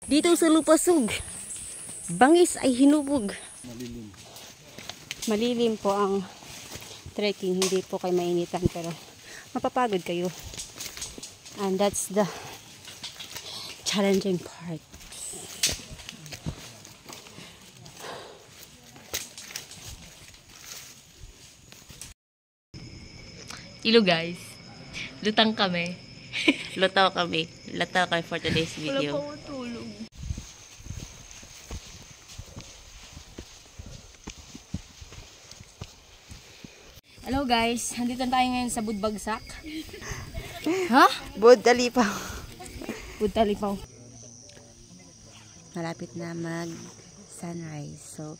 Dito sa Lupasug, bangis ay hinubog. Malilim. Malilim po ang trekking. Hindi po kayo mainitan pero mapapagod kayo. And that's the challenging part. Hello guys. Lutang kami. Lutaw kami. Lutaw kami for today's video. Wala pa matulog. Hello guys. Nandito tayo ngayon sa Budbagsak. Ha? Budalipaw. Budalipaw. Malapit na mag sunrise. So,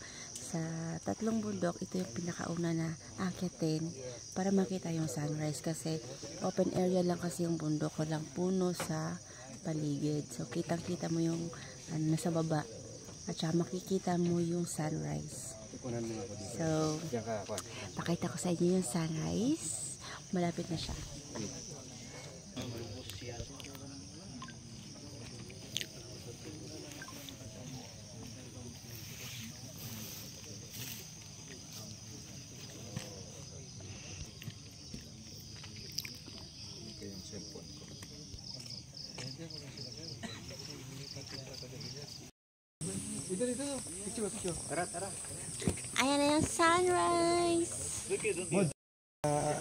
sa tatlong bundok, ito yung pinakauna na akyatin para makita yung sunrise kasi open area lang kasi yung bundok, walang puno sa paligid. So, kitang-kita mo yung nasa baba at saka makikita mo yung sunrise. So, pakita ko sa inyo yung sunrise. Malapit na siya. Ayan na yung sunrise.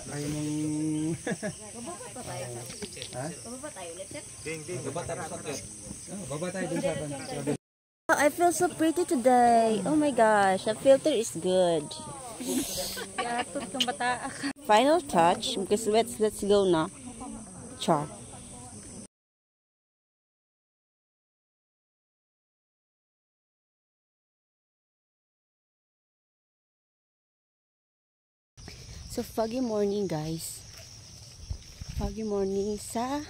Ayun yung... Bababa pa tayo. Ha? Bababa tayo. Let's check. Baba tayo dun sa... Oh, I feel so pretty today. Oh my gosh, the filter is good. Final touch because let's go na. Char. So foggy morning guys. Foggy morning sa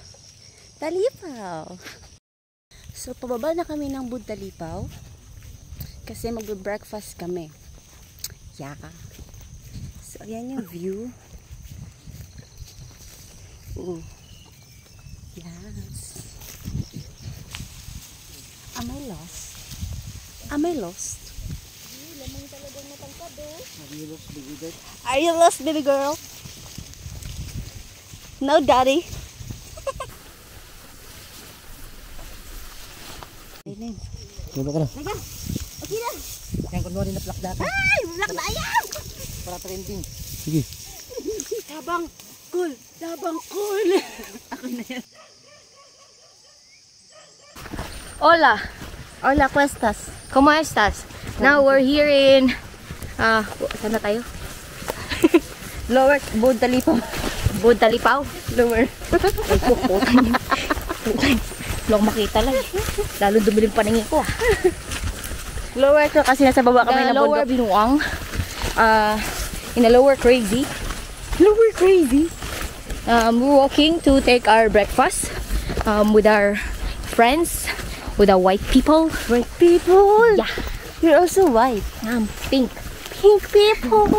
Talipaw. So pababa na kami ng Budalipaw kasi magbe-breakfast kami. Yaka. So ayan yung view. Ooh. Yes. Am I lost? Am I lost? Are you lost, baby girl? No, daddy. Diba ka na? Okay na. Yan kung na plak data. Ay, black na ayan. Para trending. Sige. Labang cool. Labang cool. Ako na yan. Hola. Hola, cuestas. ¿Cómo estás? Now we're here in saan na tayo? Lower Budalipaw. Budalipaw. Lower. Long makita lang. Lalo dumilim paningin ko. Lower to kasi nasa baba kami na Lower bundok. Binuang. In a lower crazy. Lower crazy. We're walking to take our breakfast with our friends, with our white people. White people. Yeah. You're also white. Pink. Pink people.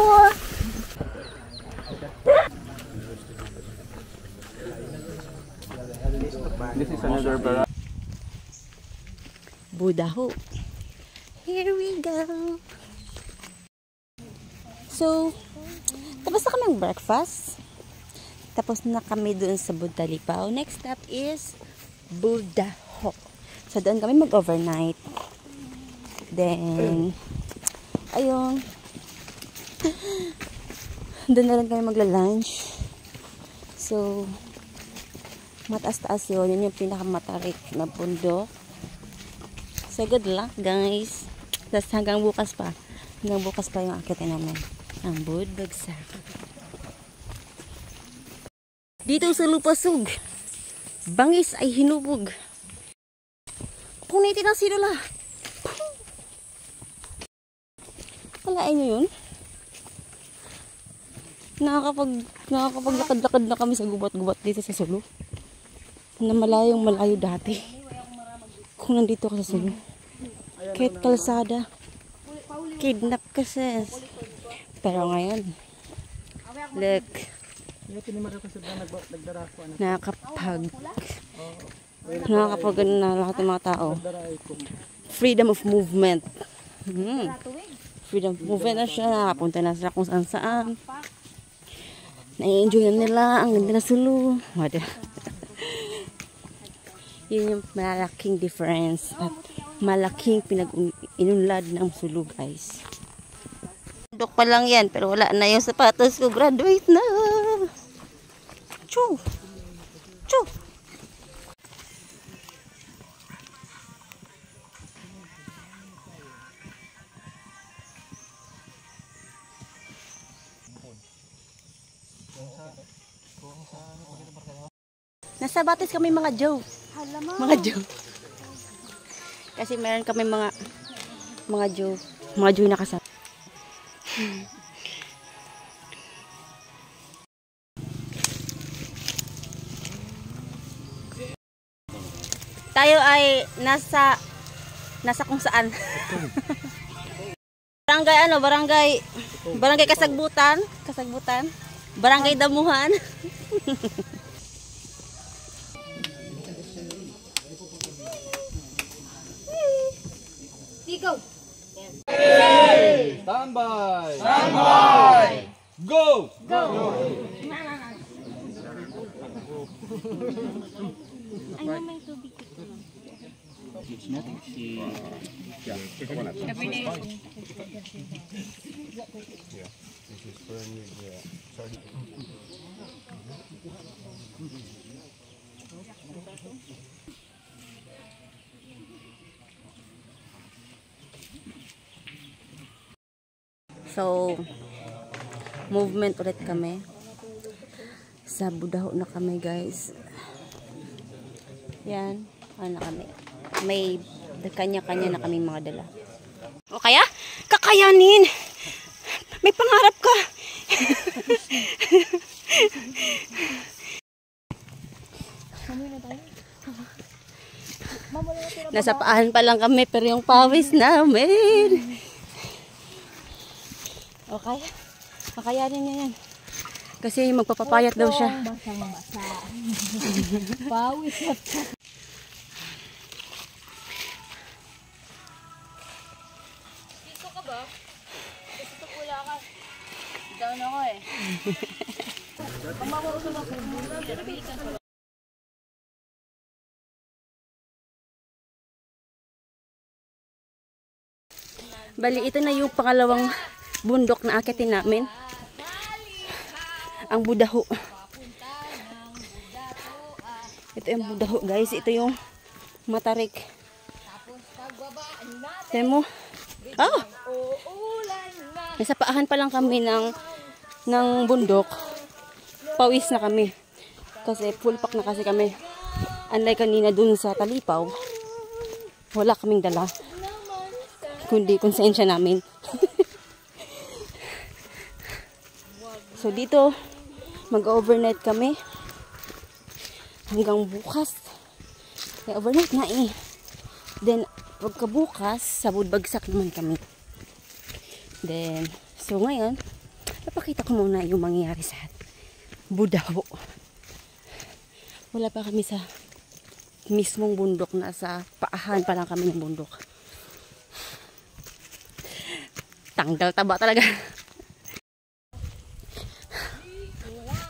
This is another barrage. Budaho. Here we go. So, tapos na kaming breakfast. Tapos na kami doon sa Budalipaw. Next stop is Budaho. So, doon kami mag-overnight. Then, ayun. Doon na rin kami magla-lunch. So, mataas-taas yun. Yun yung pinakamatarik na bundok. So, good luck, guys. Tapos hanggang bukas pa. Hanggang bukas pa yung akitin namin. Ang Budbagsak. Dito sa Lupasug, bangis ay hinubog. Punitin ang sinula. Kalain nyo yun? Nakakapaglakad-lakad na kami sa gubat-gubat dito sa Sulu. Na malayo dati. Kung nandito ka sa Sulu. Kahit kalsada. Kidnap kasi. Pero ngayon, look. Nakakapag Nakakapagano na lahat ng mga tao. Freedom of movement. Freedom of movement na siya. Nakapunta na sila kung saan saan. Na-enjoy na nila. Ang ganda na Sulu. Yun yung malaking difference at malaking pinag-inunlad ng Sulu, guys. Dok pa lang yan, pero wala na yung sapatos ko. Graduate na. Choo! Choo! Nasa Batis kami mga Joe. Mga Joe. Kasi meron kami mga Joe. Mga Joe na kasama. Tayo ay nasa kung saan. Barangay Kasagbutan. Barangay Damuhan. Go! Stand by! Stand by! Go! Go! Ano may tubig? So, movement ulit kami. Sa Budaho na kami, guys. Yan. Ano na kami. May kanya-kanya na kaming mga dala. O kaya? Kakayanin! May pangarap ka! Nasa paan pa lang kami, pero yung pawis namin. Okay. Kakayanin niya yan. Kasi magpapapayat daw siya. Pawis na siya. Gusto ka ba? Gusto ko wala ka. Down ako eh. Bali, ito na yung pangalawang bundok na akitin namin. Ang Budaho. Ito yung Budaho, guys. Ito yung Matarik. Tignan mo. Oh! Nasa paahan pa lang kami ng bundok. Pawis na kami. Kasi full pack na kasi kami. Unlike kanina dun sa Talipaw, wala kaming dala. Kundi konsensya namin. So dito, mag-overnight kami. Hanggang bukas. Kaya overnight na eh. Then, pagkabukas, sa Budbagsak naman kami. Then, so ngayon, napakita ko muna yung mangyayari sa Budaho. Wala pa kami sa mismong bundok, na sa paahan pa lang kami ng bundok. Tanggal taba talaga.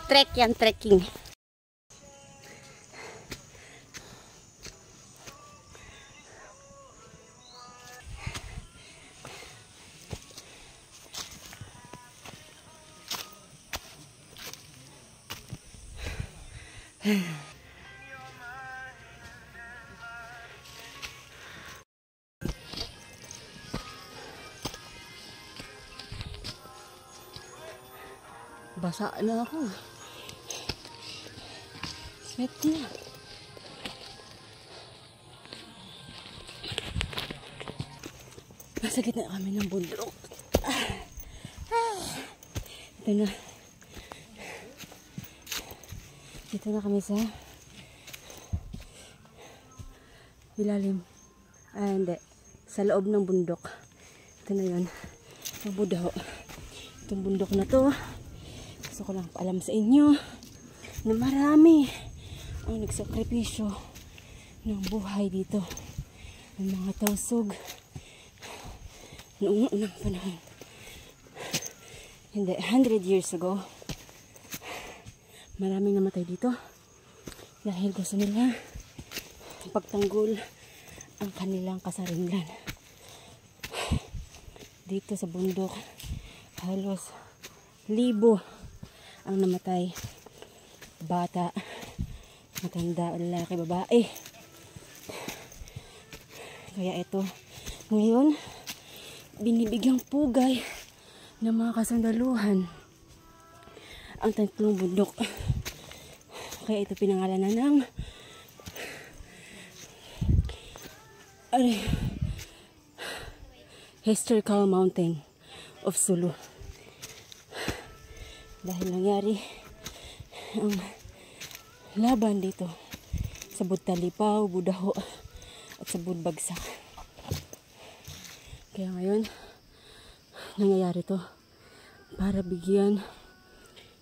Trek yan, trekking. Basa na ako. Sweat na. Nasa gitna kami ng bundok. Ito na. Dito na kami sa ilalim. Hindi. Sa loob ng bundok. Ito na yun. Ang Budaho. Itong bundok na to. Gusto ko lang paalam sa inyo na marami ang nagsakripisyo ng buhay dito. Ng mga tausog noong unang panahon. Hindi, 100 years ago. Maraming namatay dito dahil gusto nila pagtanggol ang kanilang kasarinlan. Dito sa bundok, halos 1,000 ang namatay. Bata, matanda, lalaki, babae. Kaya ito, ngayon, binibigyang pugay ng mga kasandaluhan ang tatlong bundok. Kaya ito pinangalanan ng Historical Mountain of Sulu. Dahil nangyari ang laban dito sa Budtalipaw, Budaho at sa Budbagsak. Kaya ngayon nangyayari to para bigyan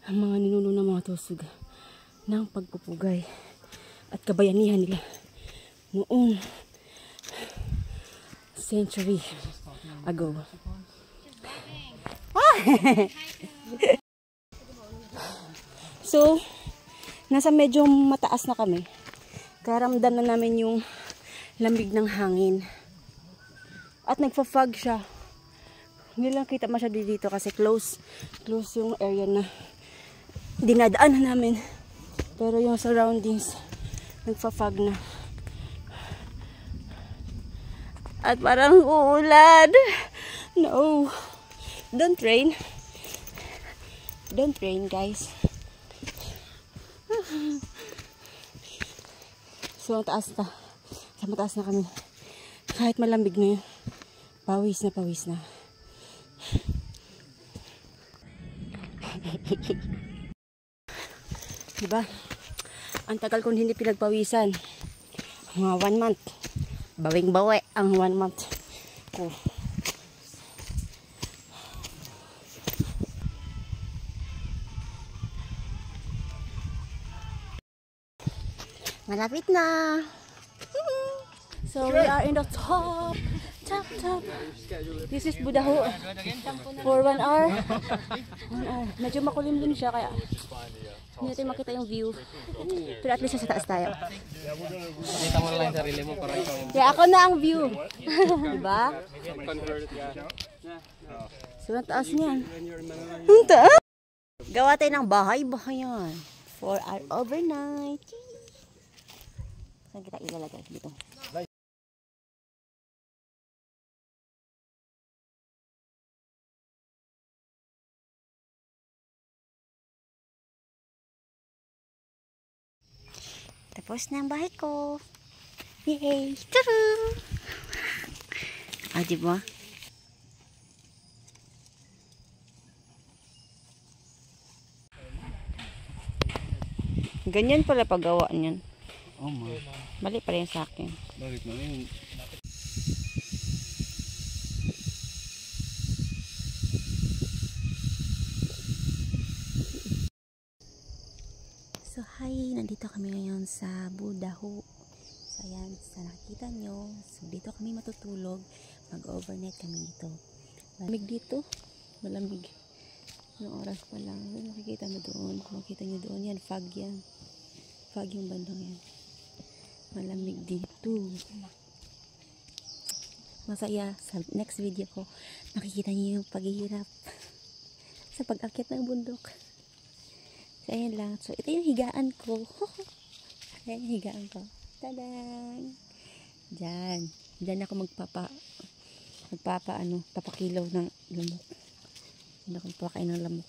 ang mga ninuno ng mga tusog ng pagpupugay at kabayanihan nila noong century ago. So, nasa medyo mataas na kami. Kaya ramdam na namin yung lamig ng hangin. At nagpa-fog siya. Hindi lang kita masyado dito kasi close yung area na dinadaanan namin. Pero yung surroundings, nagpa-fog na. At parang uulan. No. Don't rain. Don't rain, guys. So, taas na. Sa mataas na kami. Kahit malamig na yun. Pawis na, pawis na. Diba? Ang tagal kong hindi pinagpawisan. Mga 1 month. Bawing-bawi ang 1 month ko. Malapit na. So we are in the top. This is Budaho. For 1 hour. 1 hour. Medyo makulimlim siya kaya hindi natin makita yung view. Pero at least sa taas tayo. Kita mo lang sarili mo para ikaw. Kaya ako na ang view. Diba? So ang taas niyan. Ang taas. Gawa tayo ng bahay-bahayan. For our overnight. Saan kita ilalagay dito? Tapos na ang bahay ko. Yay! Turu! Ah, diba? Ganyan pala paggawa niyan. Oh, ma. Mali pa rin sa akin. Bakit mo yun? So, hi! Nandito kami ngayon sa Budaho. So, ayan. Sa nakikita nyo. So, dito kami matutulog. Mag-overnight kami dito. Malamig dito. Malamig. Yung oras pa lang. Makikita mo doon. Makikita nyo doon. Yan. Fog yan. Fog yung bandang yan. Malamig dito. Masaya. Sa next video ko, makikita niyo yung paghihirap sa pag-akyat ng bundok. So, ayan lang. So, ito yung higaan ko. Ayan yung higaan ko. Tadang! Diyan. Diyan ako papakilaw ng lamok. Diyan ako magpapakain ng lamok.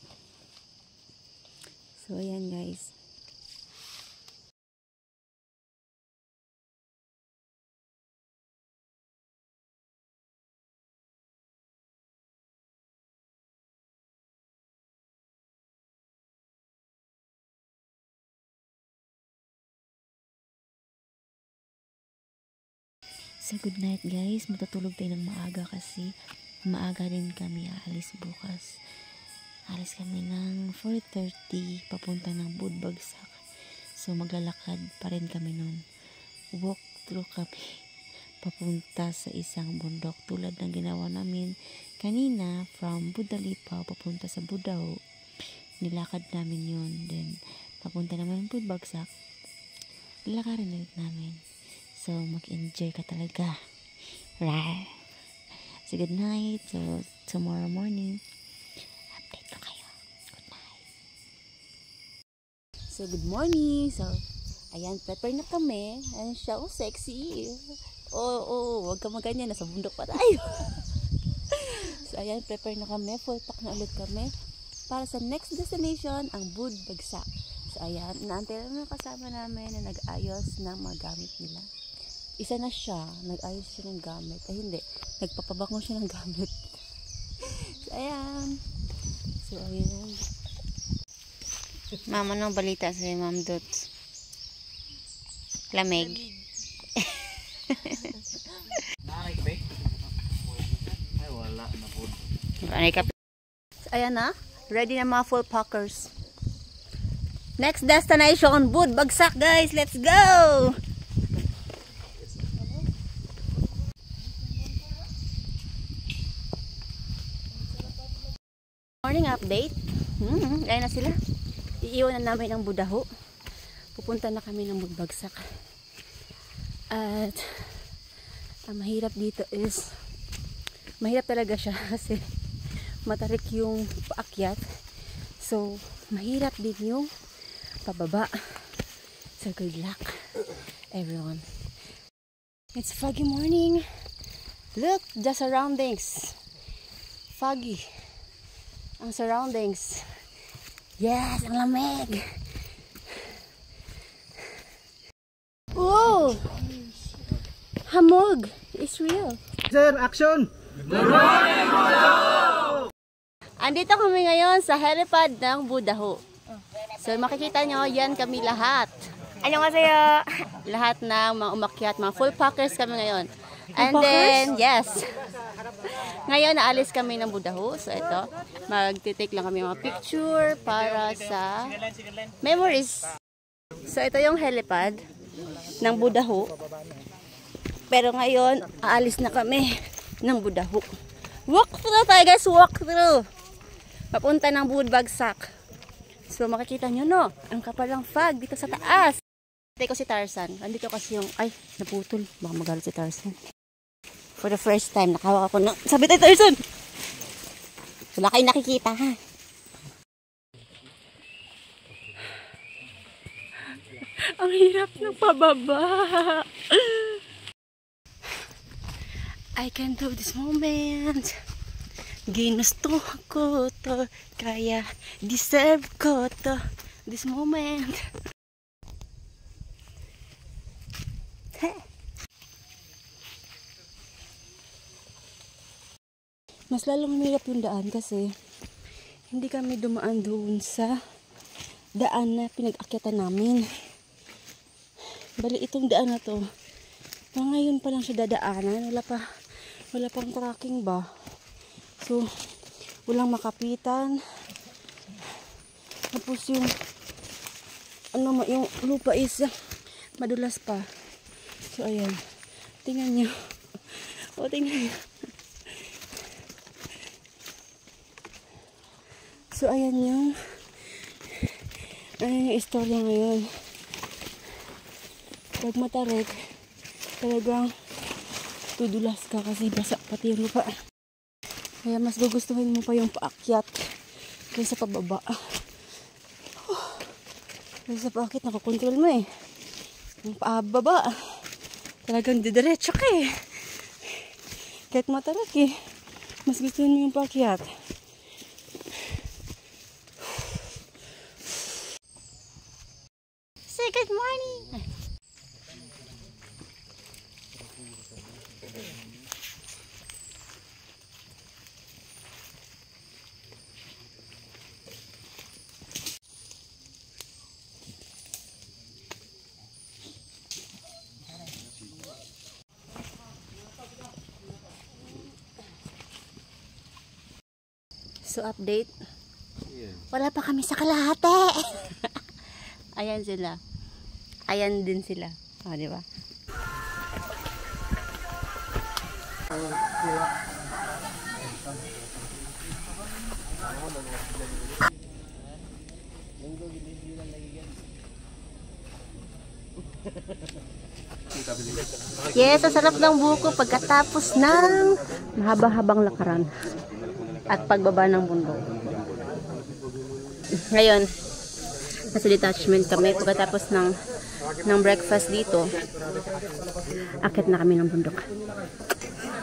So, ayan guys. So, good night guys. Matutulog tayo ng maaga kasi maaga din kami aalis bukas. Alis kami ng 4:30 papunta ng Budbagsak. So, maglalakad pa rin kami nun. Walk mag-distro kami papunta sa isang bundok tulad ng ginawa namin kanina from Budalipaw papunta sa Budaw. Nilakad namin yun. Then, papunta naman Budbagsak. Lalakarin ulit namin. So, mag-enjoy ka talaga. Rar! So, good night. So, tomorrow morning, update ko kayo. Good night. So, good morning. So, ayan, prepare na kami. Ayan siya, oh, sexy. Wag ka maganyan. Nasa bundok pa tayo. So, ayan, prepare na kami. Full pack na ulit kami. Para sa next destination, ang Budbagsak. So, ayan, naantay lang kasama namin na nag-ayos ng mga gamit nila. Isa na siya, nag-ayos siya ng gamit. Ay, hindi. Nagpapabango siya ng gamit. So, ayan. So, ayan. Mama, anong balita sa'yo, Ma'am Dots? Lamig. Ay, wala na po. Ayan na. Ready na mga full packers. Next destination, Budbagsak, guys. Let's go! Morning update. Ayan na sila. Iiwan na namin ang Budaho. Pupunta na kami ng Budbagsak. At ang mahirap dito is mahirap talaga siya kasi matarik yung paakyat. So, mahirap din yung pababa. So, good luck, everyone. It's foggy morning. Look, the surroundings. Foggy. Ang surroundings. Yes, ang lamig. Oh! Hamog. It's real. Sir, action! Andito kami ngayon sa helipad ng Budaho. So makikita nyo, yan kami lahat. 안녕하세요. Lahat ng mga umakyat, mga full packers kami ngayon. And then, yes. Ngayon, naalis kami ng Budaho. So ito, magtitake lang kami mga picture para sa memories. So ito yung helipad ng Budaho. Pero ngayon, aalis na kami ng Budaho. Walk through tayo, guys. Walk through. Papunta ng Budbagsak. So makikita nyo, no? Ang kapal ng fog dito sa taas. Ito ko si Tarzan. Andito kasi yung... Ay, naputol. Baka magalit si Tarzan. For the first time, nakahawak ako ng... Sabi tayo, Tarzan! Wala kayo nakikita, ha? Ang hirap ng pababa. I can do this moment. Ginusto ko to, kaya deserve ko to, this moment. Mas lalong mahirap yung daan kasi hindi kami dumaan doon sa daan na pinag-akyatan namin. Bali itong daan na to, ngayon pa lang siya dadaanan, wala pang tracking ba. So, walang makapitan. Tapos yung yung lupa is madulas pa. So, ayan. Tingnan nyo. O, tingnan nyo. So, ayan yung istorya ngayon. Pag matarik, talagang tudulas ka kasi basa pati yung lupa. Kaya mas gugustuhin mo pa yung paakyat kaysa pababa. Kaysa paakyat, nakakontrol mo eh. Yung paababa, talagang didiretso ka eh. Kahit matarik eh, mas gustuhin mo yung paakyat. Say good morning! So update, wala pa kami sa kalahati. Ayan sila. Ayan din sila. O, di ba? Yes, ang sarap ng buko pagkatapos ng mahaba-habang lakaran at pagbaba ng bundok. Ngayon, nasa detachment kami pagkatapos ng breakfast dito. Akit na kami ng bundok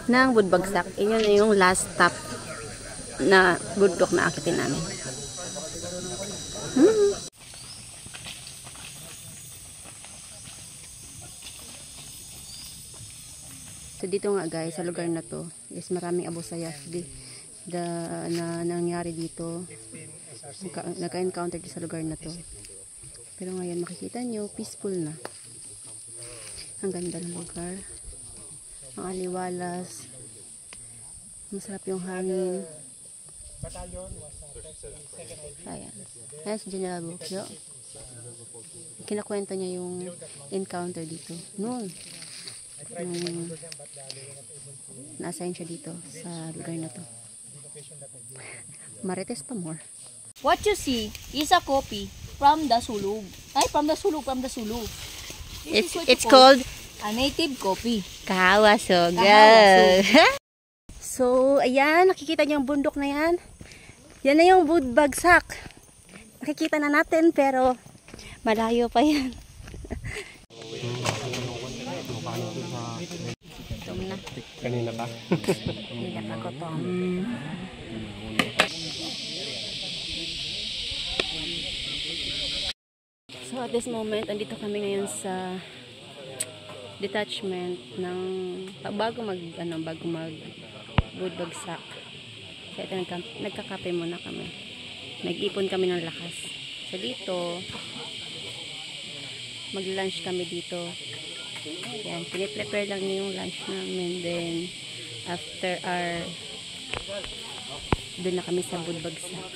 ng Budbagsak. Iyon na yung last stop na bundok na akitin namin. So dito nga guys, sa lugar na to is maraming Abu Sayyaf na nangyari dito. Naka-encounter sa lugar na to. Pero ngayon makikita nyo, peaceful na. Ang ganda ng lugar. Ang aliwalas. Masarap yung hangin. Ayan. Ayan si General Bukyo. Kinakwento niya yung encounter dito. Noon. Na-assign siya dito sa lugar na to. Marites pa more. What you see is a copy from the sulub. Ay, from the sulub. It's called a native copy. Kahawasoga. So, ayan, nakikita niyo yung bundok na yan. Yan na yung Budbagsak. Nakikita na natin pero malayo pa yan. Kanina pa. Hindi na gutom. So at this moment, andito kami ngayon sa detachment ng bago mag Budbagsak. So ito nagkakape muna kami. Nag-ipon kami ng lakas. So dito mag-lunch kami dito. Yan, piniprepare lang yung lunch namin. Then, after doon na kami sa Budbagsak.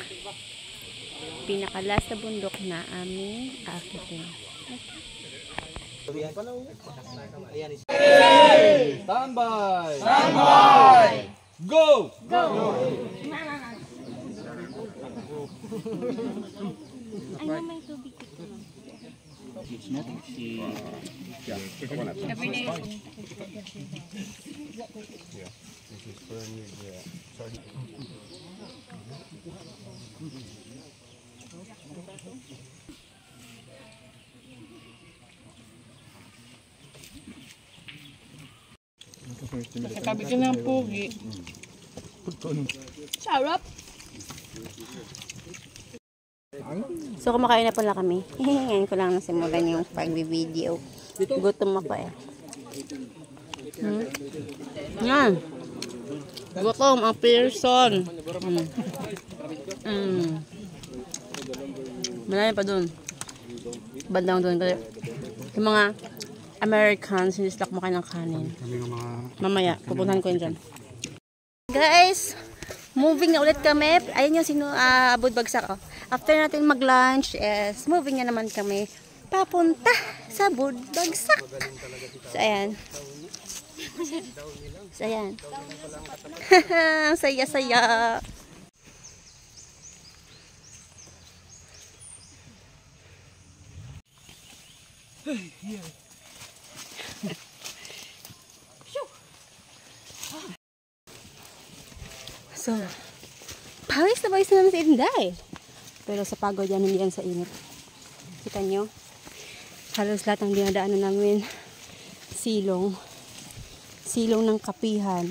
Pinakalas na bundok na aming akitin. Stand by! Stand by! Go! Go! Ano may tubig? It's not she. Yeah. Every day. Yeah. This is brand new. Yeah. Sorry. Sabi ka ng pugi. Sarap. So kumakain na pala kami. Ngayon ko lang nasimulan yung pag-video. Gutom ako eh. Yan. Gutom ang Pearson. Marami pa dun. Bandang dun. Yung mga Americans, hindi sila kumakain ng kanin. Mamaya, pupuntahan ko yun dyan. Guys, moving na ulit kami. Ayun yung Budbagsak. Oh. After natin mag-lunch, moving na naman kami papunta sa Budbagsak. So, ayan. So, ayan. Saya-saya. So, pawis na naman sa Inday. Pero sa pagod yan, hindi yan sa init. Kita nyo? Halos lahat ng dinadaanan namin silong. Silong ng kapihan.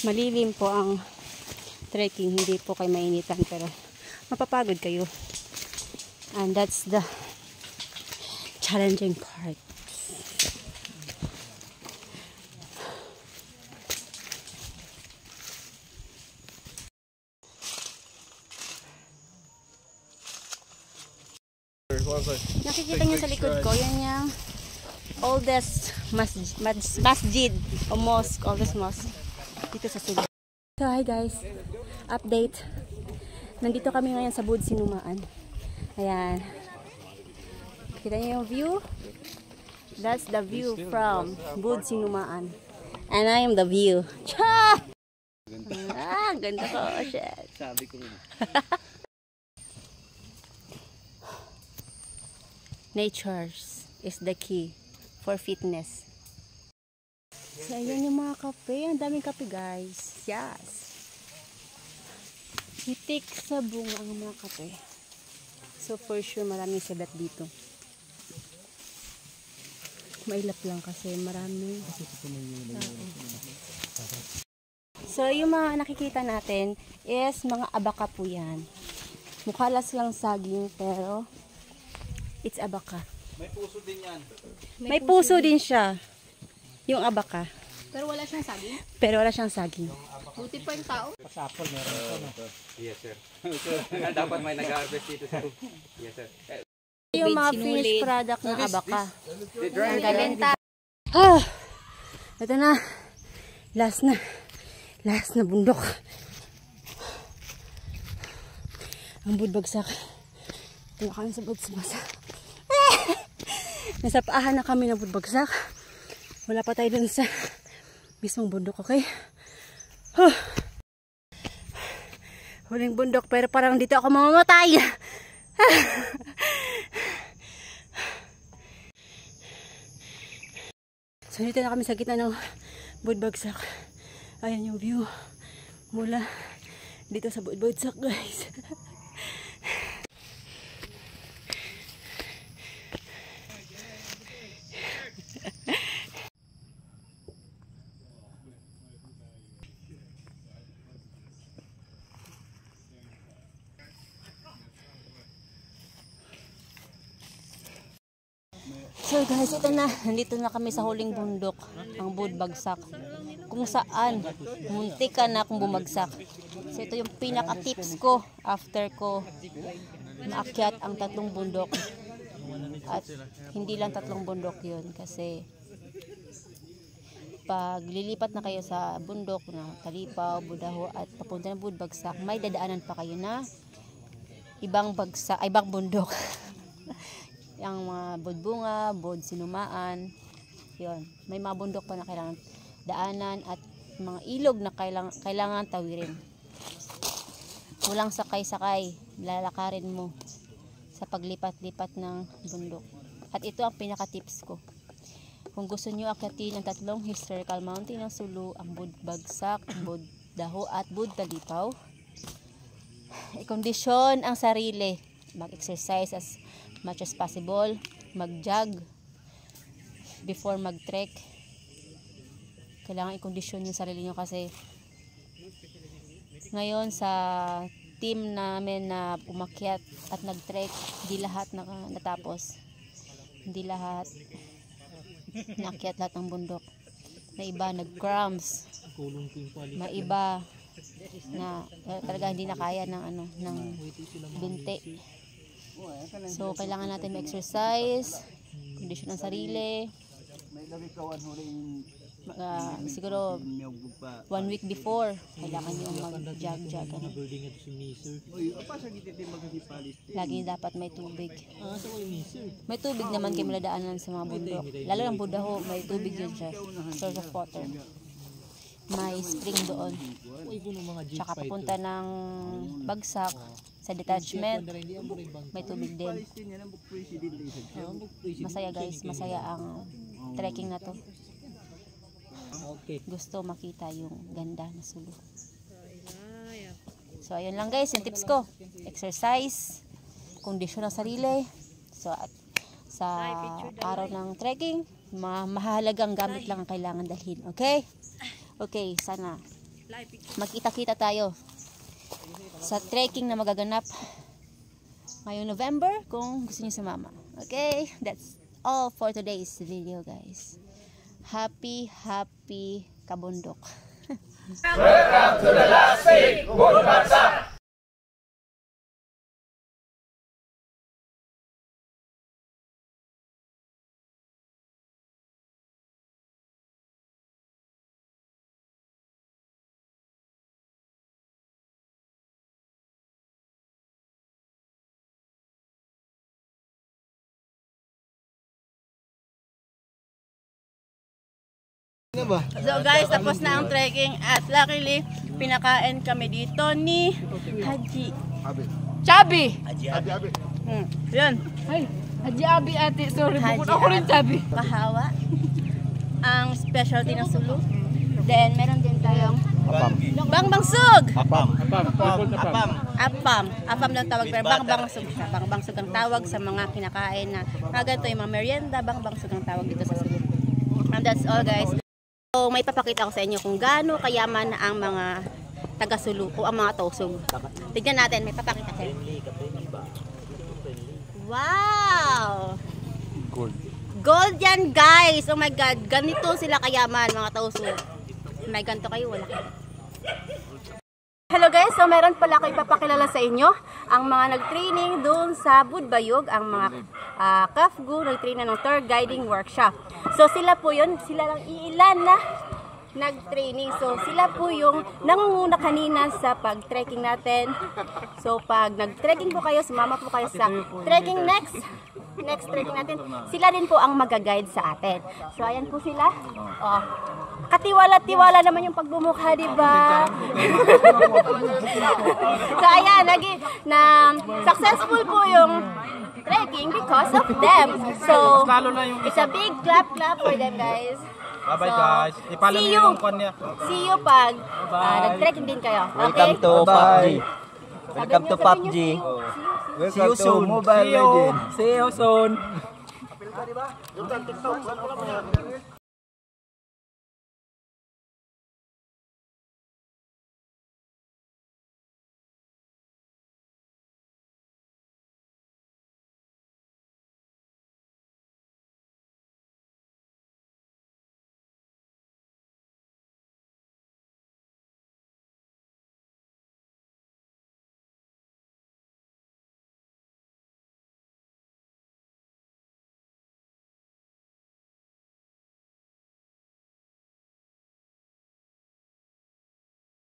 Malilim po ang trekking. Hindi po kayo mainitan pero mapapagod kayo. And that's the challenging part. Nakikita niyo sa likod ko, yan yung oldest masjid o mosque, oldest mosque dito sa Cebu. So hi guys, update. Nandito kami ngayon sa Bud Sinumaan. Ayan. Kita niyo yung view. That's the view from Bud Sinumaan. And I am the view. Cha! Ah, ganda ko. Oh, shit. Sabi ko Nature is the key for fitness. So, ayan yung mga kape. Ang daming kape, guys. Yes. Hitik sa bunga ang mga kape. So, for sure, maraming sabat dito. Mailap lang kasi marami. So, yung mga nakikita natin is mga abaka po yan. Mukha lang saging pero it's abaka. May puso din yan. May puso din siya. Yung abaka. Pero wala siyang saging. Pero wala siyang saging. Buti pa yung tao. Yes, sir. Dapat may nag-harvest dito, sir. Yes, sir. Yung mga Sinulit. finished product ng abaka. Ang galenta. Ah! Ito na. Last na. Last na bundok. Ang budbagsak. Ito na kami sa budbagsak. Nasa paahan na kami ng budbagsak. Wala pa tayo dun sa mismong bundok, okay? Huh. Huling bundok pero parang dito ako mamamatay. So dito na kami sa gitna ng budbagsak. Ayan yung view mula dito sa budbagsak, guys. So guys, ito na. Nandito na kami sa huling bundok, ang budbagsak. Kung saan, muntik ka na kung bumagsak. So ito yung pinaka-tips ko after ko maakyat ang 3 bundok. At hindi lang 3 bundok yun kasi pag lilipat na kayo sa bundok na Talipaw, Budaho at papunta ng budbagsak, may dadaanan pa kayo na ibang bundok. Yung mga budbunga, bud sinumaan, yun. May mga bundok pa na kailangan daanan at mga ilog na kailangan tawirin. Walang sakay-sakay, lalakarin mo sa paglipat-lipat ng bundok. At ito ang pinaka-tips ko. Kung gusto nyo akyatin ang 3 historical mountain ng Sulu, ang budbagsak, Budaho at bud Talipaw, i-kondisyon ang sarili, mag-exercise as much as possible, mag-jog before mag-trek. Kailangan i-kondisyon yung sarili nyo kasi ngayon sa team namin na umakyat at nag-trek, hindi lahat natapos, hindi lahat naakyat lahat ng bundok. May iba nag-cramps, may iba na talaga hindi na kaya ng binti. So, kailangan natin mag-exercise, kondisyon ng sarili. Siguro 1 week before, kailangan nyo mag-jog. Lagi dapat may tubig. May tubig naman kayo maladaanan sa mga bundok. Lalo ng Budaho, may tubig yun siya. Source of water. May spring doon. Tsaka papunta ng bagsak sa detachment, may tubig din. Masaya guys, masaya ang trekking na to. Gusto makita yung ganda na Sulu. So ayun lang guys, yung tips ko. Exercise, kondisyon ng sarili. So at sa araw ng trekking, mahalagang gamit lang ang kailangan dalhin. Okay? Okay, sana magkita-kita tayo sa trekking na magaganap ngayong November kung gusto niyo sumama. Okay, that's all for today's video guys. Happy kabundok. Welcome to the last peak, Budbagsak! So guys, tapos na ang trekking at luckily, pinakain kami dito ni Haji. Chabi! Yan. Ay, Haji Abi ate. Sorry, Haji bukod ako rin Chabi. Kahawa. Ang specialty ng Sulu. Then, meron din tayong Bangbangsug! Apam. Apam lang tawag, pero Bangbangsug siya. Bangbangsug ang tawag sa mga kinakain na mga ganito yung mga merienda. Bangbangsug ang tawag dito sa Sulu. And that's all guys. So, may papakita ko sa inyo kung gaano kayaman ang mga taga-Sulu o ang mga Tausug. Tignan natin, may papakita ko. Wow! Gold yan guys! Oh my God, ganito sila kayaman mga Tausug. May ganito kayo, wala kayo. Hello guys, so meron pala ako ipapakilala sa inyo ang mga nag-training doon sa Budbayog, ang mga Kafgu, nag-training ng tour guiding workshop. So sila po yun, sila lang iilan na nag-training. So sila po yung nangunguna kanina sa pag-trekking natin. So pag nag-trekking po kayo, sumama po kayo sa trekking next trekking natin, sila din po ang mag-guide sa atin. So ayan po sila. Oh. Katiwala-tiwala naman yung pagbumukha, di ba? So ayan, successful po yung trekking because of them. So it's a big clap for them guys. Bye-bye guys. Ipalo niyo yung kanya. See you pag nag-trekking din kayo. Okay? Welcome to PUBG. Welcome to PUBG. See you soon. Mobile Legends. See you soon.